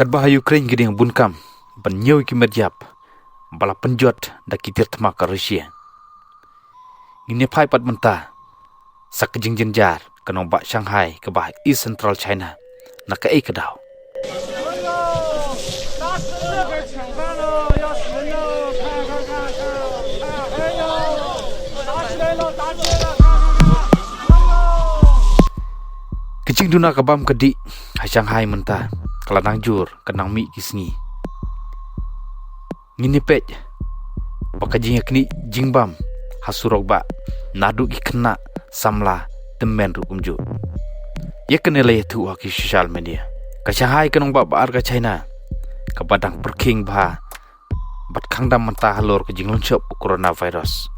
Kadbah Ukraine giding bunkam banyoy ki medjap bala penjot da kitir tma ka Rusia. Gini phai pat menta sak jing jenjar kanong ba Shanghai ke bah East Central China na ka ei kadau. Kecing duna kabam kedi ha Shanghai menta kelanang jur kenang mi kisngi. Ngini pej bakajing yakni jingbam ha Surok ba nadu ikna samla temen rukumju. Ye kenele tu ha ki social media. Ka Shanghai kanong ba baar ka China ka badang perking ba bat khangdam menta halor ka jinglon shop coronavirus.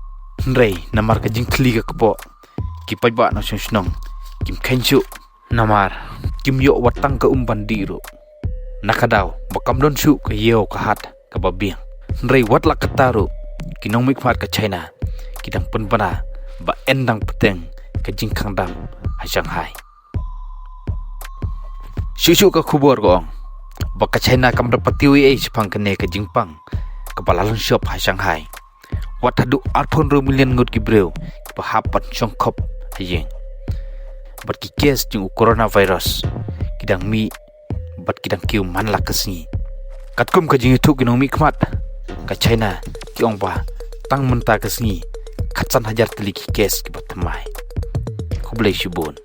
Nrei namar ka jing thli ka kpo ki paj ba na snong kim khenchu namar kim yo watang ka bandiru nakadaw bakam don shu ka yeo ka hat ka babiang nrei wat la kataru kinong mikmat ka China kidang penbana ba endang peteng ka jing khangdam ha Shanghai shu ka khubor gong baka China kam dapatiwi ei chpang kene ka jingpang ka balalon shop ha Shanghai wat hadu 800 million ngot ki breu ba hapat chongkhop hayeng bat ki kes jing coronavirus kidang mi bat kidang kiu man la kasni katkum ka jing thu kinong mi khmat ka China ki ong ba tang menta kasni khatsan hajar teli ki kes ki bat mai khublei shubun